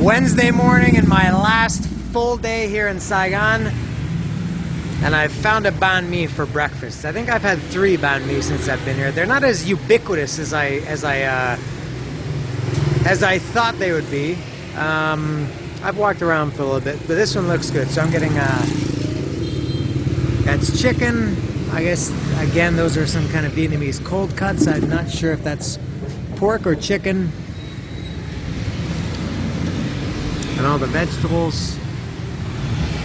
Wednesday morning and my last full day here in Saigon, and I've found a banh mi for breakfast. I think I've had 3 banh mi since I've been here. They're not as ubiquitous as I thought they would be. I've walked around for a little bit, but this one looks good. So I'm getting that's chicken. I guess again those are some kind of Vietnamese cold cuts. I'm not sure if that's pork or chicken. And all the vegetables.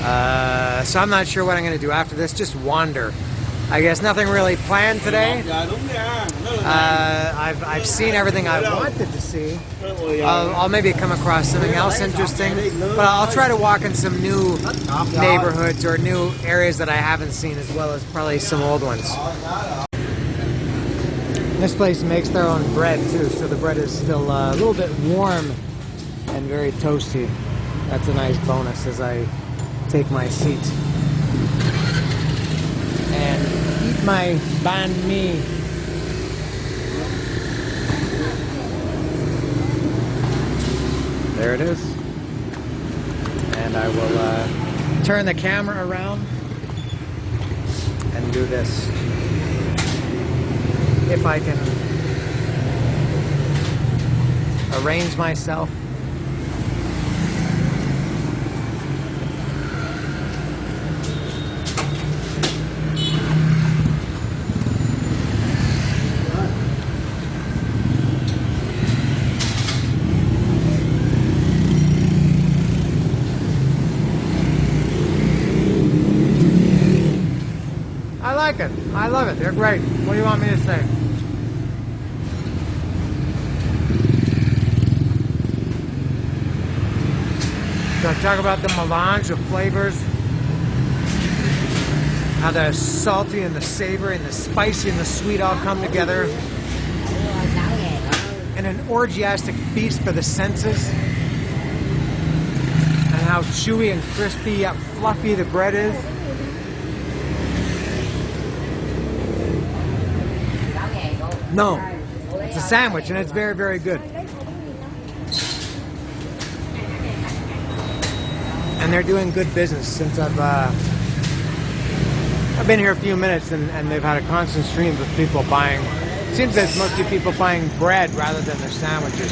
So I'm not sure what I'm going to do after this. Just wander. I guess nothing really planned today. I've seen everything I wanted to see. I'll maybe come across something else interesting. But I'll try to walk in some new neighborhoods or new areas that I haven't seen, as well as probably some old ones. This place makes their own bread too, so the bread is still a little bit warm and very toasty. That's a nice bonus as I take my seat and eat my banh mi. There it is. And I will turn the camera around and do this. If I can arrange myself. I love it. They're great. What do you want me to say? So I talk about the melange of flavors. How the salty and the savory and the spicy and the sweet all come together. And an orgiastic feast for the senses. And how chewy and crispy yet fluffy the bread is. No, it's a sandwich and it's very, very good. And they're doing good business since I've been here a few minutes and they've had a constant stream of people buying. It seems that it's mostly people buying bread rather than their sandwiches.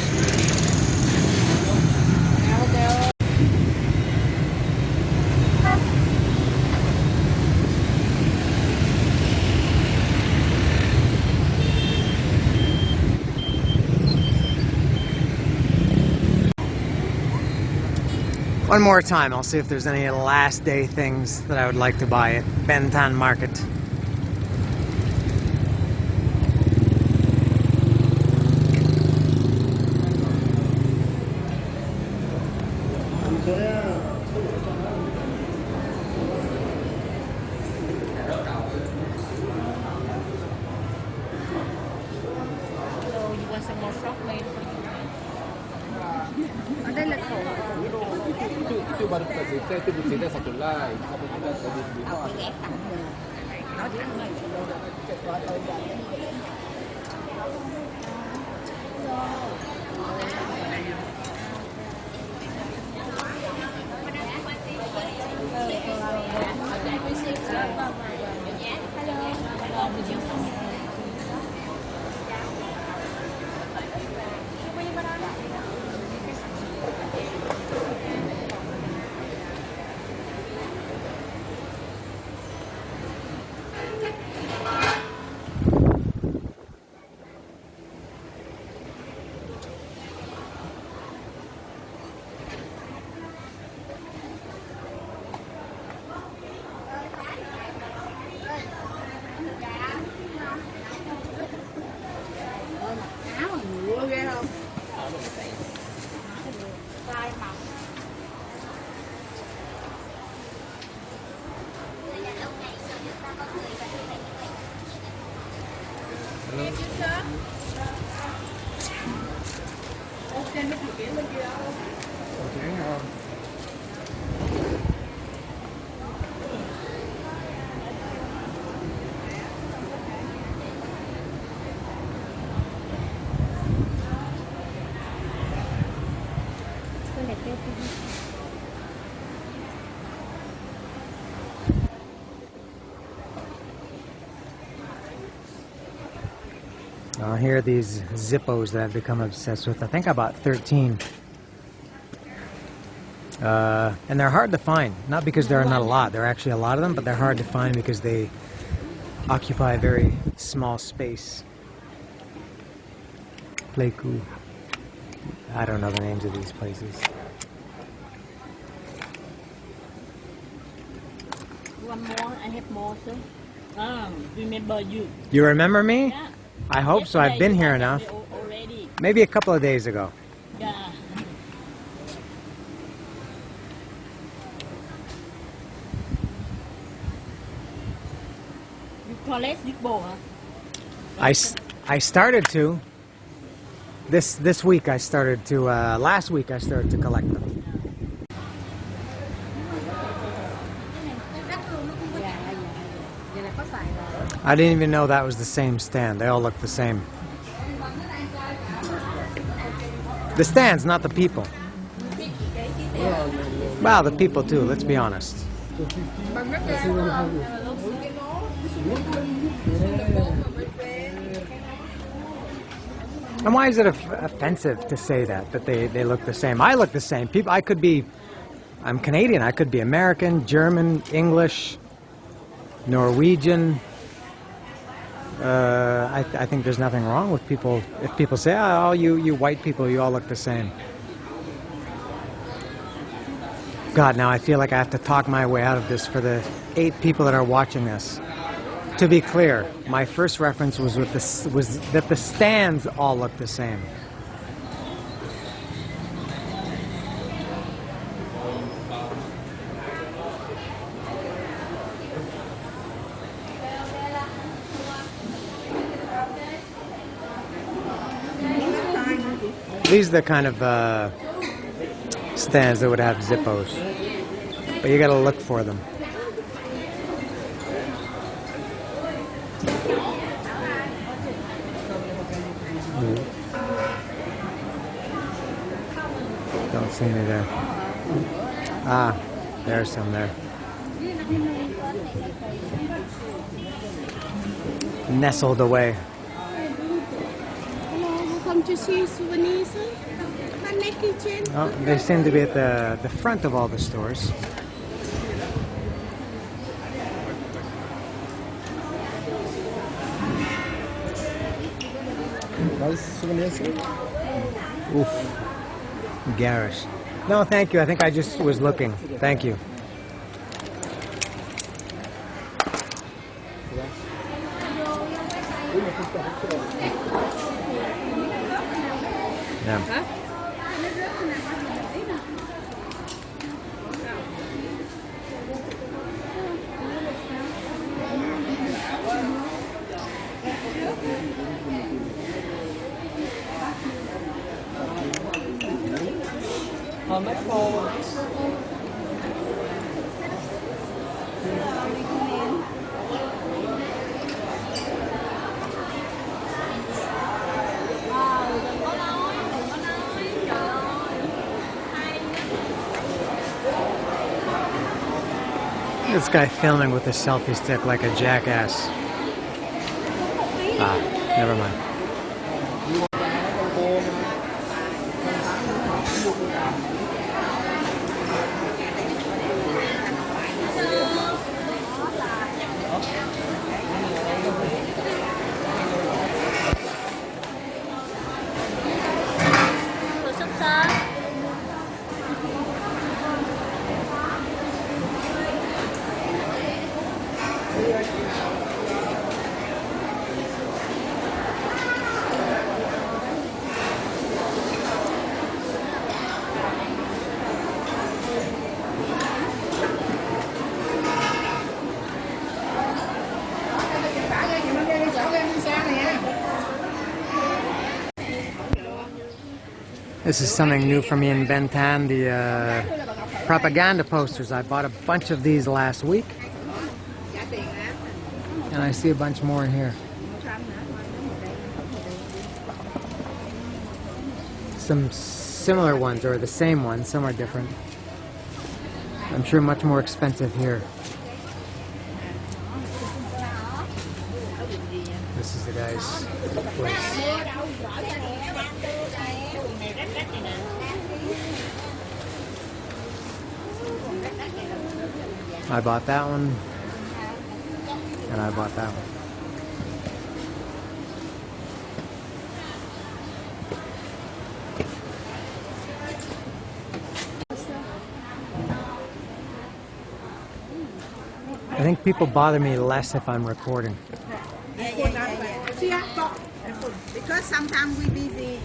One more time, I'll see if there's any last day things that I would like to buy at Thanh Market. Here are these Zippos that I've become obsessed with. I think I bought 13. And they're hard to find. Not because there are not a lot. There are actually a lot of them, but they're hard to find because they occupy a very small space. Pleiku. I don't know the names of these places. One more, I have more, sir. Remember you. You remember me? Yeah. I hope so. I've been here enough. Already. Maybe a couple of days ago. Yeah. You collect Zippo, huh? I started to. This week I started to. Last week I started to collect them. I didn't even know that was the same stand. They all look the same. The stands, not the people. Well, the people too, let's be honest. And why is it offensive to say that they look the same? I look the same. People, I'm Canadian, I could be American, German, English, Norwegian. I think there's nothing wrong with people if people say, oh, you white people, you all look the same. God, now I feel like I have to talk my way out of this for the 8 people that are watching this. To be clear, my first reference was that the stands all look the same. These are the kind of stands that would have Zippos, but you gotta look for them. Don't see any there. Ah, there's some there. Nestled away. Come to see souvenirs. Kitchen. Oh, they seem to be at the front of all the stores. Oof. Garish. No, thank you. I think I just was looking. Thank you. Yeah. This guy filming with a selfie stick like a jackass. Ah, never mind. This is something new for me in Bentan, the propaganda posters. I bought a bunch of these last week. And I see a bunch more in here. Some similar ones or the same ones. Some are different. I'm sure much more expensive here. This is the guy's place. I bought that one, and I bought that one. I think people bother me less if I'm recording. Because sometimes we busy.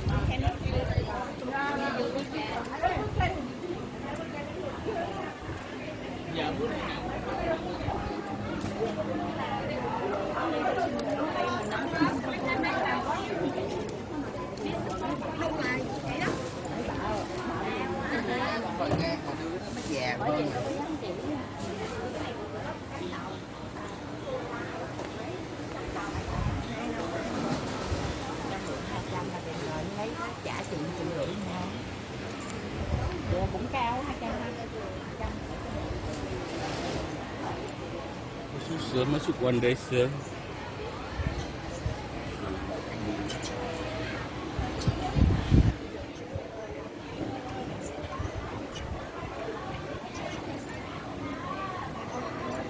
Masuk one day, sir.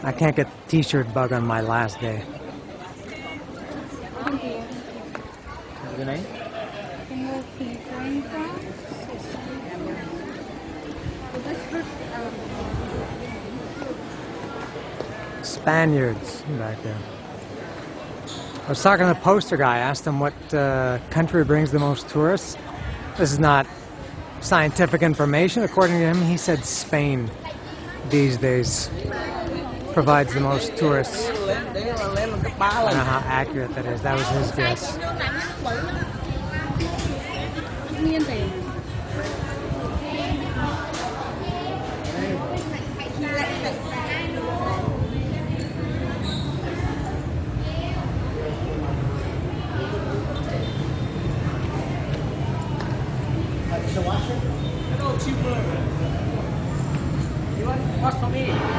I can't get the t-shirt bug on my last day. Good night. Spaniards back there. I was talking to the poster guy. I asked him what country brings the most tourists. This is not scientific information. According to him, he said Spain these days provides the most tourists. I don't know how accurate that is. That was his guess.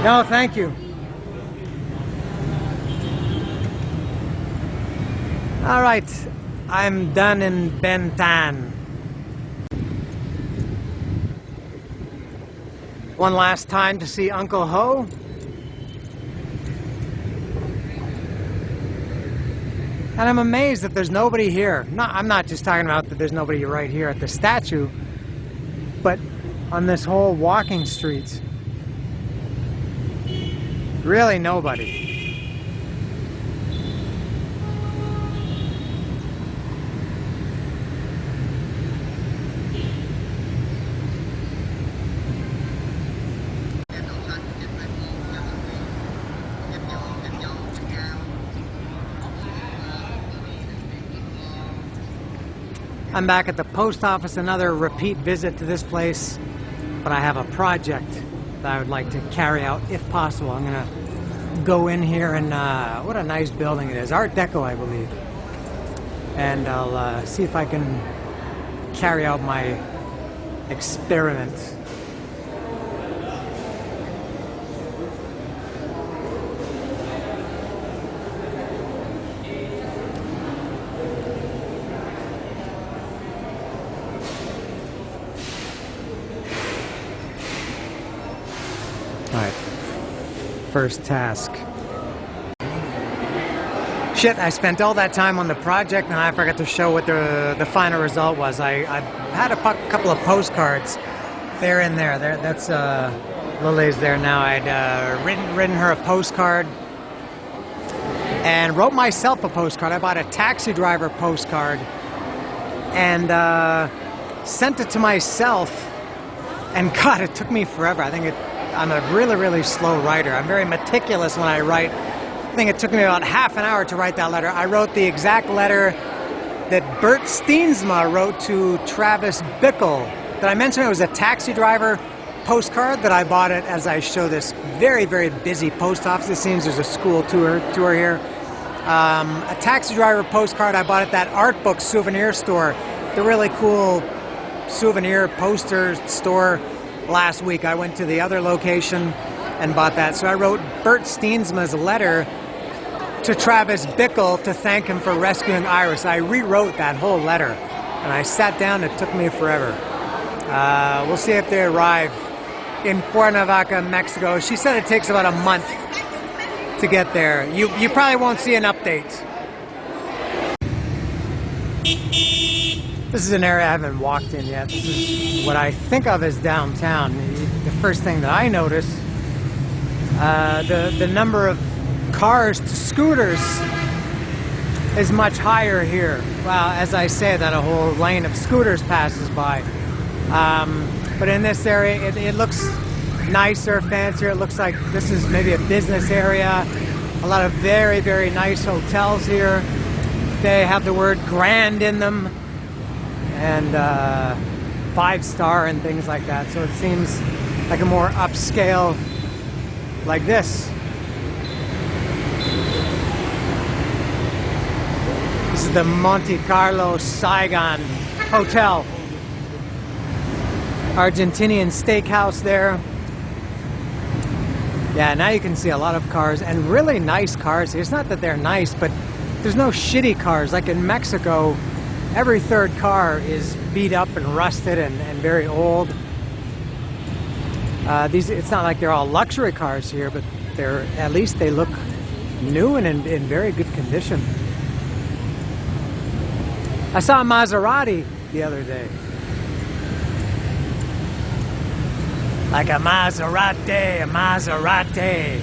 No, thank you. All right, I'm done in Bentan. One last time to see Uncle Ho. And I'm amazed that there's nobody here. I'm not just talking about that there's nobody right here at the statue, but on this whole walking street. Really nobody. I'm back at the post office, another repeat visit to this place, but I have a project that I would like to carry out if possible. I'm gonna go in here and what a nice building it is, Art Deco I believe, and I'll see if I can carry out my experiment. Alright, first task. Shit, I spent all that time on the project and I forgot to show what the final result was. I had a couple of postcards. They're in there. That's Lily's there now. I'd written her a postcard and wrote myself a postcard. I bought a taxi driver postcard and sent it to myself. And God, it took me forever. I'm a really, really slow writer. I'm very meticulous when I write. I think it took me about half an hour to write that letter. I wrote the exact letter that Bert Steensma wrote to Travis Bickle. Did I mention it was a taxi driver postcard that I bought it as I show this very, very busy post office. It seems there's a school tour here. A taxi driver postcard I bought at that art book souvenir store. The really cool souvenir poster store last week. I went to the other location and bought that. So I wrote Bert Steensma's letter to Travis Bickle to thank him for rescuing Iris. I rewrote that whole letter, and I sat down. It took me forever. We'll see if they arrive in Cuernavaca, Mexico. She said it takes about a month to get there. You probably won't see an update. This is an area I haven't walked in yet. This is what I think of as downtown. The first thing that I noticed, the number of cars to scooters is much higher here. Well, as I say that, a whole lane of scooters passes by. But in this area, it looks nicer, fancier. It looks like this is maybe a business area. A lot of very, very nice hotels here. They have the word grand in them, and 5-star and things like that. So it seems like a more upscale, like this. This is the Monte Carlo Saigon Hotel. Argentinian steakhouse there. Yeah, now you can see a lot of cars, and really nice cars. It's not that they're nice, but there's no shitty cars. Like in Mexico, every third car is beat up and rusted and very old. It's not like they're all luxury cars here, but at least they look new and in very good condition. I saw a Maserati the other day. Like a Maserati, a Maserati.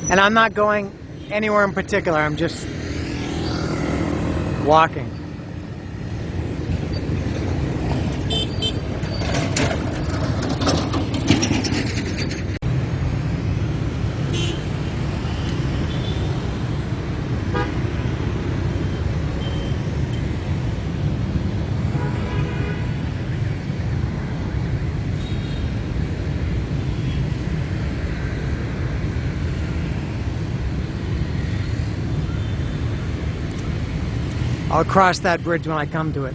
And I'm not going anywhere in particular, I'm just walking. I'll cross that bridge when I come to it.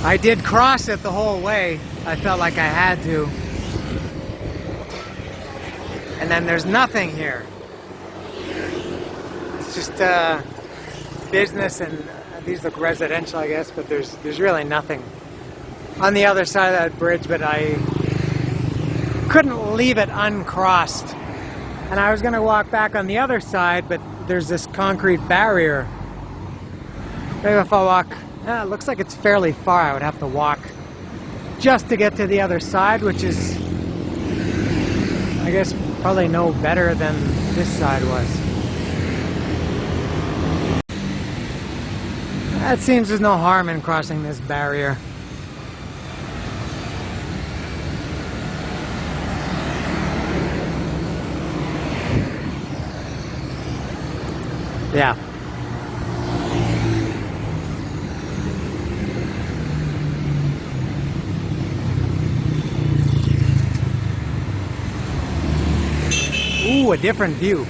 I did cross it the whole way. I felt like I had to. And then there's nothing here. It's just business, and these look residential, I guess, but there's really nothing on the other side of that bridge, but I couldn't leave it uncrossed. And I was going to walk back on the other side, but there's this concrete barrier. Maybe if I walk, it looks like it's fairly far. I would have to walk just to get to the other side, which is, I guess, probably no better than this side was. It seems there's no harm in crossing this barrier. Yeah. Ooh, a different view.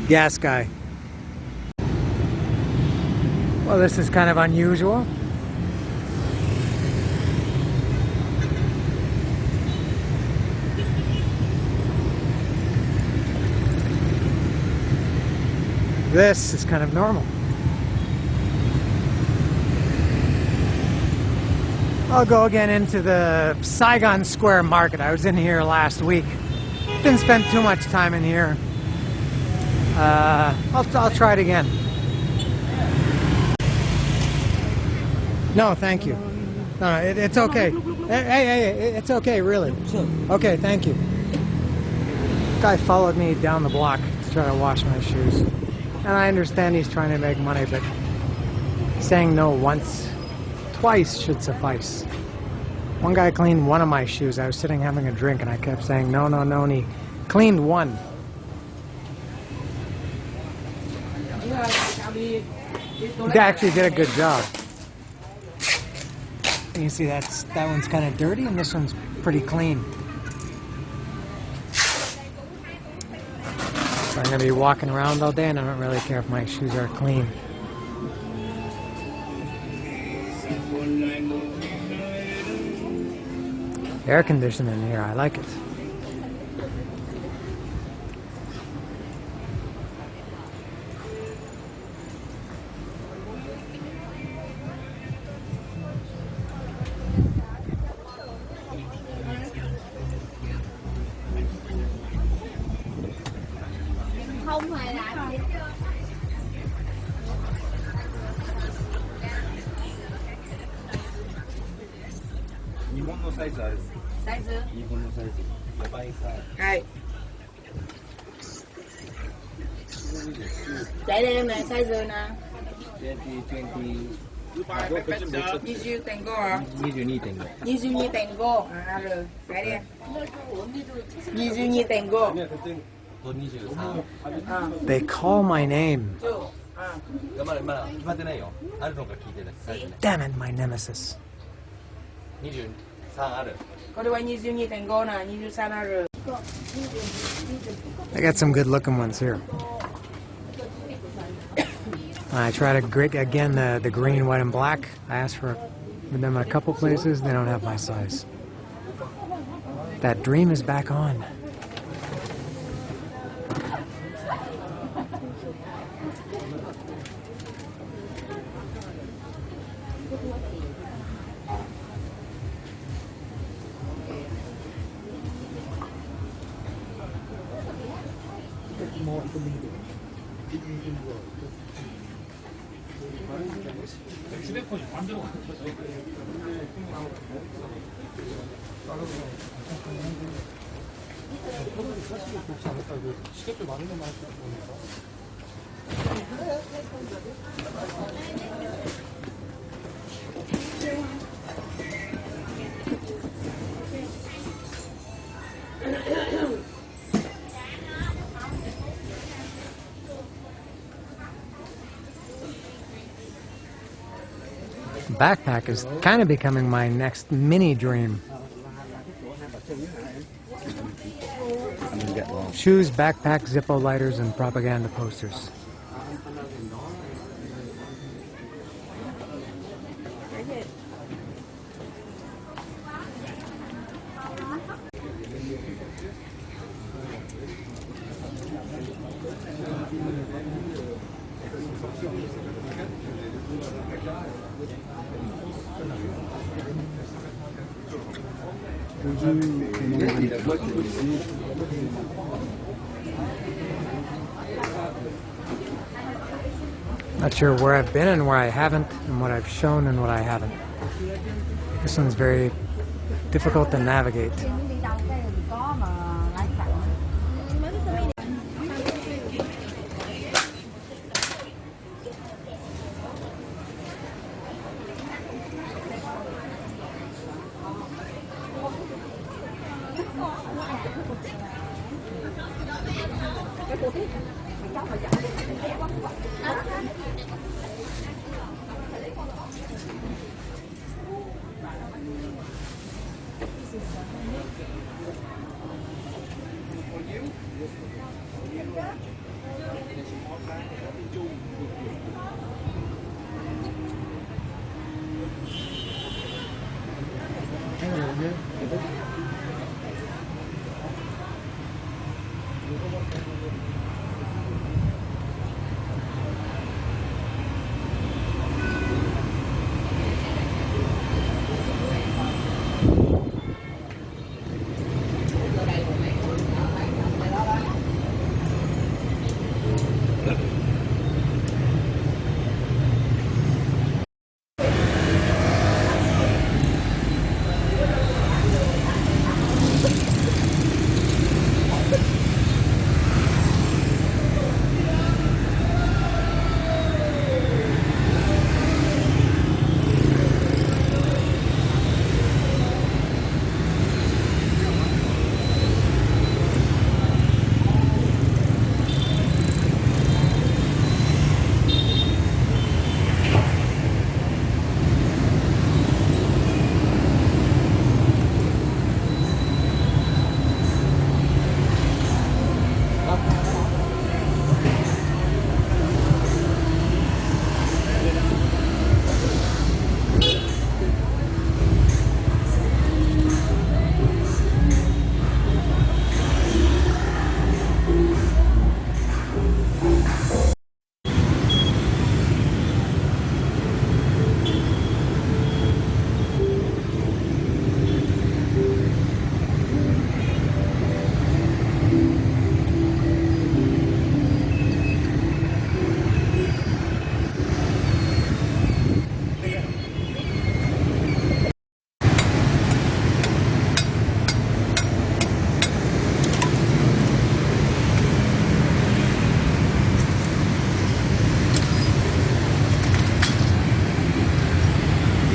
Gas guy. Well, this is kind of unusual. This is kind of normal. I'll go again into the Saigon Square Market. I was in here last week. Didn't spend too much time in here. I'll try it again. No, thank you. No, it's okay. Hey, it's okay, really. Okay, thank you. Guy followed me down the block to try to wash my shoes. And I understand he's trying to make money, but saying no once, twice should suffice. One guy cleaned one of my shoes. I was sitting having a drink and I kept saying no, no, no, and he cleaned one. He actually did a good job. You see that one's kind of dirty and this one's pretty clean. So I'm going to be walking around all day and I don't really care if my shoes are clean. Air conditioning in here, I like it. サイズある。サイズ。日本のサイズ。やばいサイズ。はい。Chạy đây em này size nè. 20 tango hả? 22.5. 22 tango. À rồi, cái đi. 22 tango. と23。 À. They call my name. Chú. À. まだ決まってないよ。あるのか聞いてない。サイズね。 Damn it, my nemesis. 23ある。 Có đi qua 22 tango nè, 23 à rồi. I got some good looking ones here. I try to again the green, white, and black. I asked for them in a couple places. They don't have my size. That dream is back on. Backpack is kind of becoming my next mini dream. Shoes, backpack, Zippo lighters, and propaganda posters. Not sure where I've been and where I haven't, and what I've shown and what I haven't. This one's very difficult to navigate.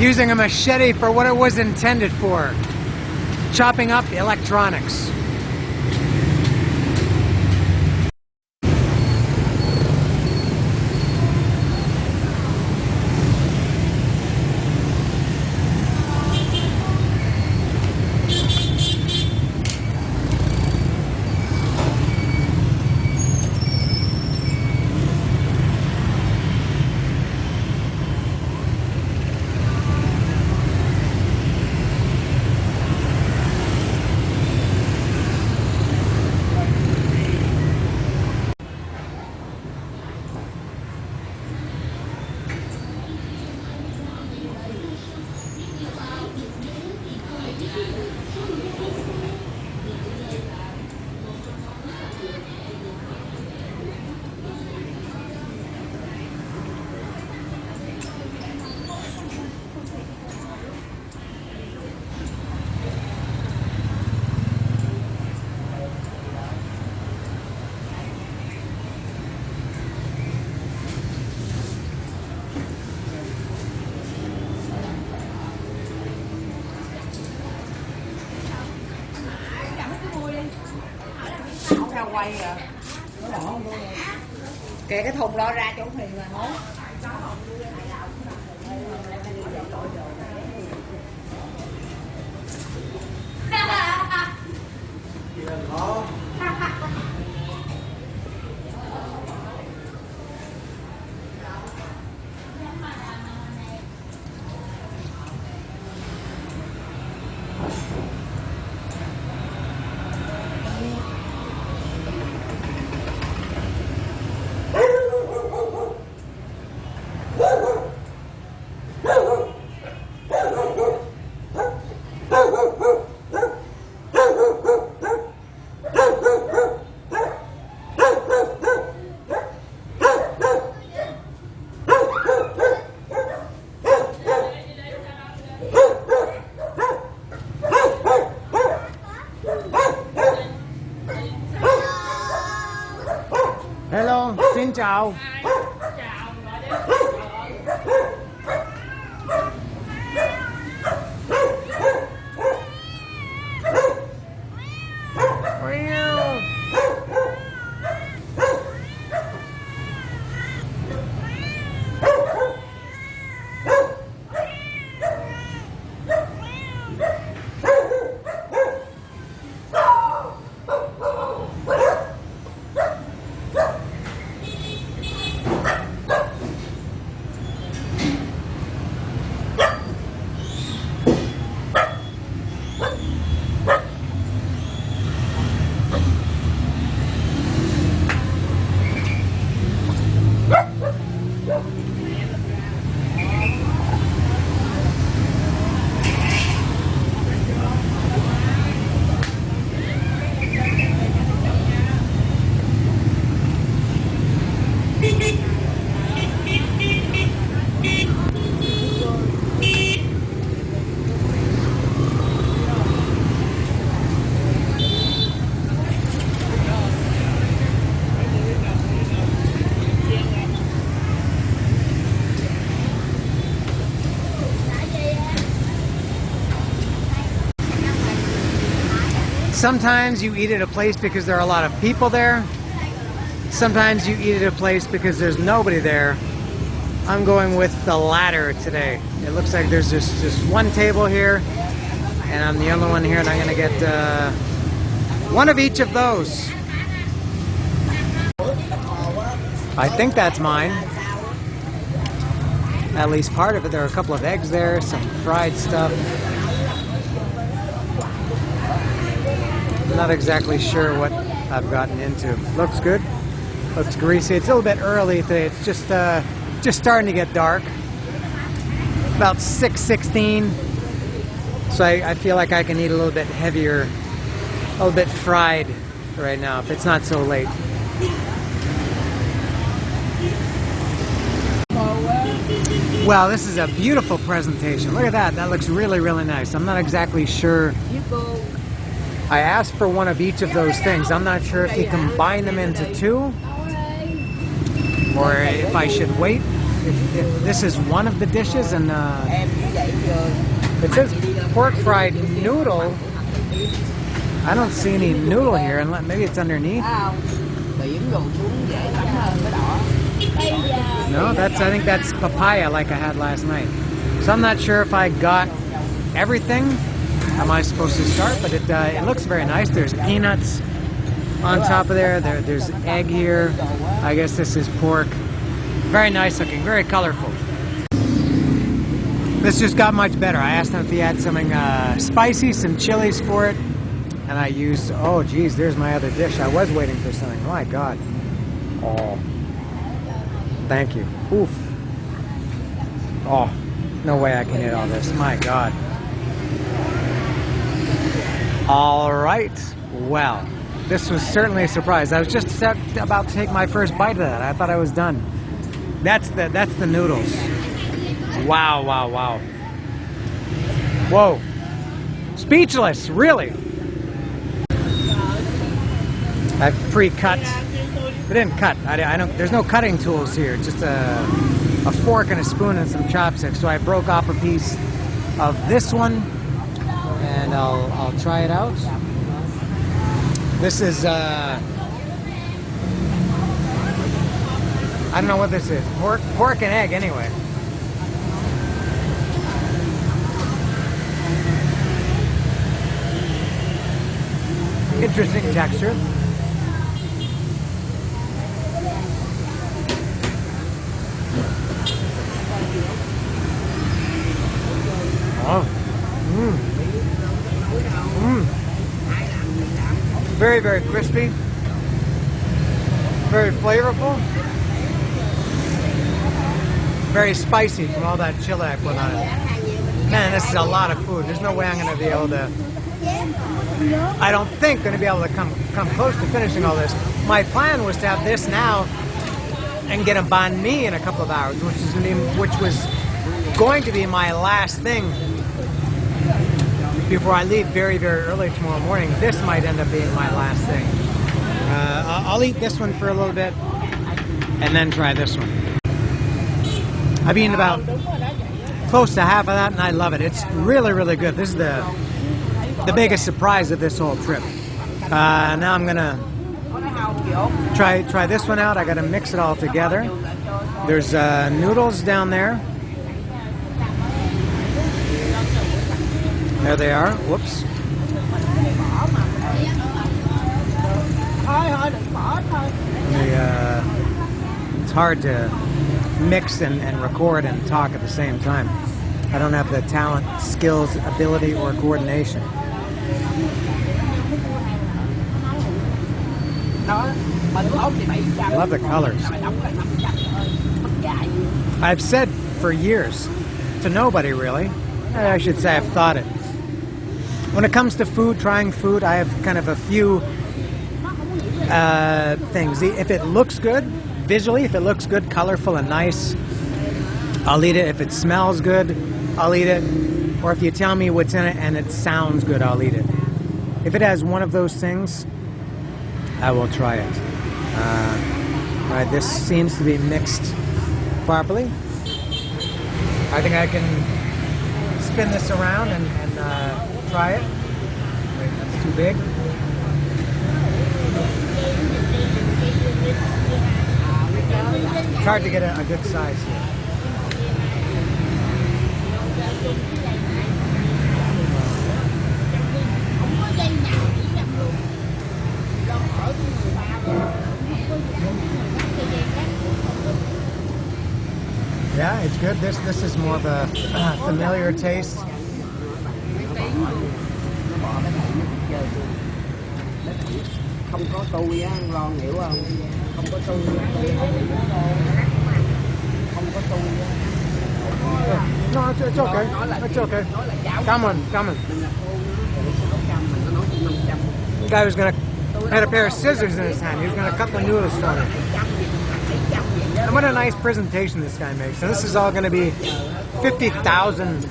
using a machete for what it was intended for, chopping up electronics. Quay à. Kể cái thùng đó ra chỗ thuyền là món. Hello, xin chào. Sometimes you eat at a place because there are a lot of people there. Sometimes you eat at a place because there's nobody there. I'm going with the latter today. It looks like there's just one table here, and I'm the only one here, and I'm gonna get one of each of those. I think that's mine. At least part of it. There are a couple of eggs there, some fried stuff. I'm not exactly sure what I've gotten into. Looks good. Looks greasy. It's a little bit early today. It's just starting to get dark. About 6:16. So I feel like I can eat a little bit heavier, a little bit fried right now if it's not so late. Well, this is a beautiful presentation. Look at that. That looks really, really nice. I'm not exactly sure. I asked for one of each of those things. I'm not sure if you combine them into two or if I should wait. If this is one of the dishes and It says pork fried noodle. I don't see any noodle here, and maybe it's underneath. No, I think that's papaya like I had last night. So I'm not sure if I got everything. Am I supposed to start? But it looks very nice. There's peanuts on top of there's egg here. I guess this is pork. Very nice looking, very colorful. This just got much better. I asked him if he had something spicy, some chilies for it. And I used, oh geez, there's my other dish. I was waiting for something. My God. Oh. Thank you. Oof. Oh, no way I can eat all this. My God. All right. Well, this was certainly a surprise. I was just about to take my first bite of that. I thought I was done. That's the noodles. Wow, wow, wow. Whoa. Speechless, really. I've pre-cut. They didn't cut. I don't. There's no cutting tools here. Just a fork and a spoon and some chopsticks. So I broke off a piece of this one, and I'll try it out. This is I don't know what this is. Pork and egg, anyway. Interesting texture. Oh. Very, very crispy. Very flavorful. Very spicy from all that chili I put on it. Man, this is a lot of food. There's no way I'm going to be able to, I don't think going to be able to come close to finishing all this. My plan was to have this now and get a banh mi in a couple of hours, which was going to be my last thing before I leave very, very early tomorrow morning. This might end up being my last thing. I'll eat this one for a little bit and then try this one. I've eaten about close to half of that and I love it. It's really, really good. This is the biggest surprise of this whole trip. Now I'm gonna try this one out. I gotta mix it all together. There's noodles down there. There they are. Whoops. It's hard to mix and record and talk at the same time. I don't have the talent, skills, ability, or coordination. I love the colors. I've said for years, to nobody really, I should say I've thought it. When it comes to food, trying food, I have kind of a few things. If it looks good, visually, if it looks good, colorful and nice, I'll eat it. If it smells good, I'll eat it. Or if you tell me what's in it and it sounds good, I'll eat it. If it has one of those things, I will try it. Right, this seems to be mixed properly. I think I can spin this around and try it. Wait, that's too big. It's hard to get a good size here. Yeah, it's good. This is more of a familiar taste. No, it's okay. It's okay. Come on. The guy was had a pair of scissors in his hand. He was gonna cut the noodles for me. And what a nice presentation this guy makes. So this is all gonna be 50,000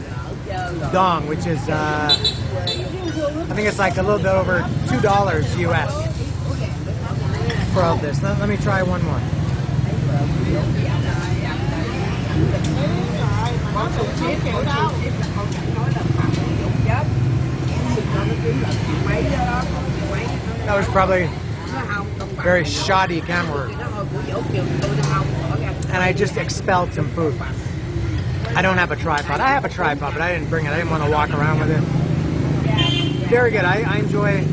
dong, which is I think it's like a little bit over $2 US for all this. Let me try one more. Con sụp ship là con chẳng nói là phạm dụng chết. Em cho nó kiếm là chuyện mấy đó, chuyện mấy. That was probably Nó không, không phải. very shoddy camera work. Nó hơi của dỗ kiều tôi nó không, bỏ ra. And I just expelled some food. I don't have a tripod. I have a tripod, but I didn't bring it. I didn't want to walk around with it. Very good. I enjoy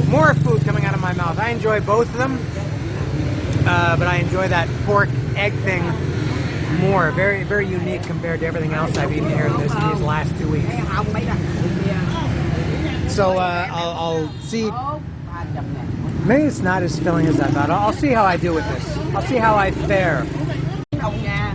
more food coming out of my mouth. I enjoy both of them, but I enjoy that pork egg thing more. Very, very unique compared to everything else I've eaten here in these last 2 weeks. Thấy không, mấy đằng kia. So I'll see. Maybe it's not as filling as I thought. I'll see how I do with this. I'll see how I fare. Không nha.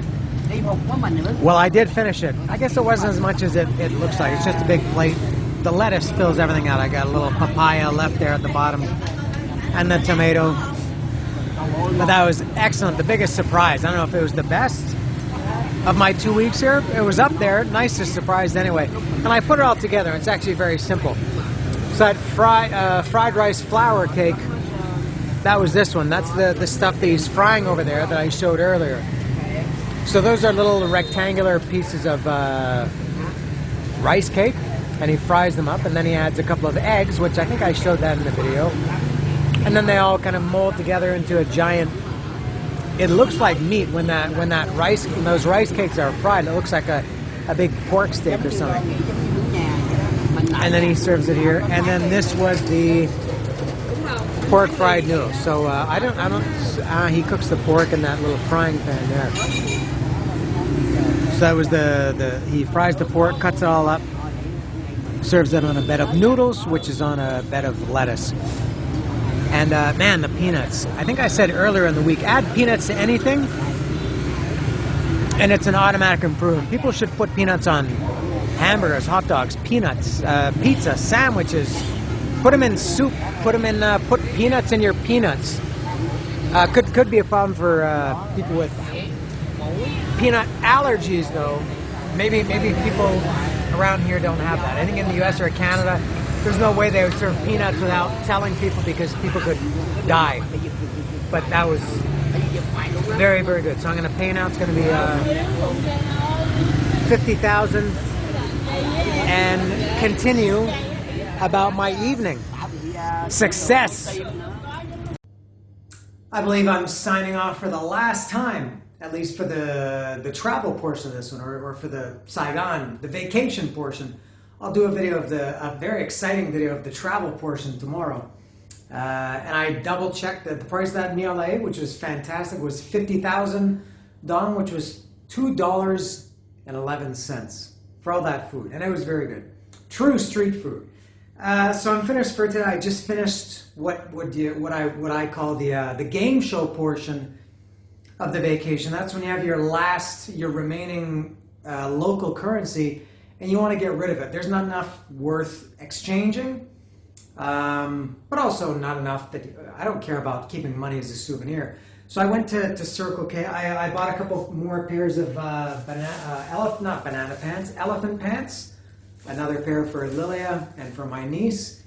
Đi một với mình nữa. Well, I did finish it. I guess it wasn't as much as it looks like. It's just a big plate. The lettuce fills everything out. I got a little papaya left there at the bottom, and the tomato. But that was excellent. The biggest surprise. I don't know if it was the best of my 2 weeks here. It was up there. Nicest surprise anyway. And I put it all together. It's actually very simple. So that fried rice flour cake. That was this one. That's the stuff that he's frying over there that I showed earlier. So those are little rectangular pieces of rice cake, and he fries them up, and then he adds a couple of eggs, which I think I showed that in the video. And then they all kind of mold together into a giant. It looks like meat when those rice cakes are fried. It looks like a big pork steak or something. And then he serves it here. And then this was the pork fried noodles. So he cooks the pork in that little frying pan there. So that was he fries the pork, cuts it all up, serves it on a bed of noodles, which is on a bed of lettuce. And man, the peanuts. I think I said earlier in the week, add peanuts to anything, and it's an automatic improvement. People should put peanuts on hamburgers, hot dogs, peanuts, pizza, sandwiches. Put them in soup. Put peanuts in your peanuts. Could be a problem for people with peanut allergies, though. Maybe people around here don't have that. I think in the U.S. or Canada, there's no way they would serve peanuts without telling people, because people could die. But that was very, very good. So I'm going to pay now. It's going to be 50,000 and continue about my evening. Success! I believe I'm signing off for the last time, at least for the travel portion of this one, or for the Saigon, the vacation portion. I'll do a very exciting video of the travel portion tomorrow. And I double checked that the price of that meal, which was fantastic, was 50,000 dong, which was $2.11 for all that food. And it was very good. True street food. So I'm finished for today. I just finished what I call the game show portion of the vacation. That's when you have your remaining local currency, and you want to get rid of it. There's not enough worth exchanging, but also not enough that I don't care about keeping money as a souvenir. So I went to Circle K. I bought a couple more pairs of elephant pants. Another pair for Lilia and for my niece.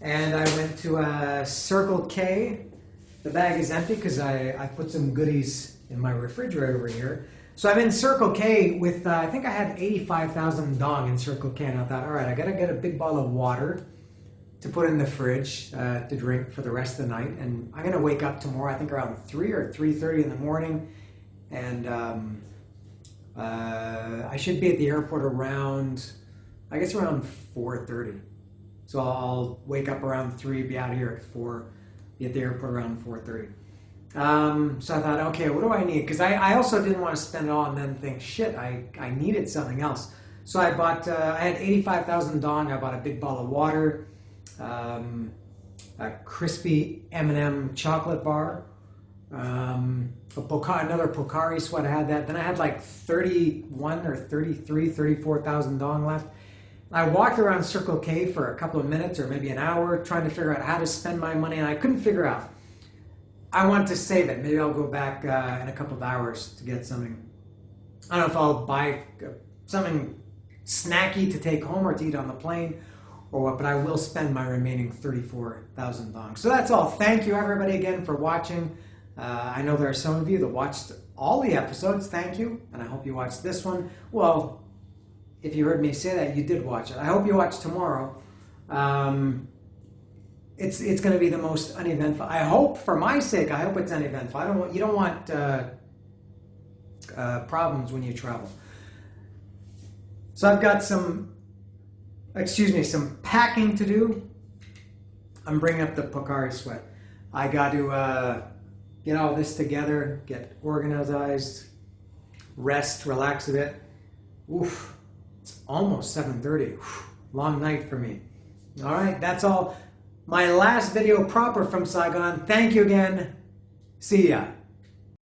And I went to Circle K. The bag is empty because I put some goodies in my refrigerator over here. So I'm in Circle K with, I think I had 85,000 dong in Circle K. And I thought, all right, I got to get a big bottle of water to put in the fridge to drink for the rest of the night. And I'm going to wake up tomorrow, I think around 3 or 3:30 in the morning. And I should be at the airport around, I guess around 4:30. So I'll wake up around 3, be out of here at 4, be at the airport around 4:30. So I thought, okay, what do I need? Because I also didn't want to spend it all and then think, shit, I needed something else. So I bought, I had 85,000 dong. I bought a big bottle of water, a crispy M&M chocolate bar, another Pocari Sweat. I had that. Then I had like 31 or 33, 34,000 dong left. I walked around Circle K for a couple of minutes or maybe an hour trying to figure out how to spend my money, and I couldn't figure out. I want to save it. Maybe I'll go back in a couple of hours to get something. I don't know if I'll buy something snacky to take home or to eat on the plane or what, but I will spend my remaining 34,000 dong. So that's all. Thank you everybody again for watching I know there are some of you that watched all the episodes. Thank you. And I hope you watched this one. Well, if you heard me say that, you did watch it. I hope you watch tomorrow. It's going to be the most uneventful. I hope, for my sake, I hope it's uneventful. You don't want problems when you travel. So I've got some packing to do. I'm bringing up the Pocari Sweat. I got to get all this together, get organized, rest, relax a bit. Oof, it's almost 7:30. Long night for me. All right, that's all. My last video proper from Saigon. Thank you again. See ya.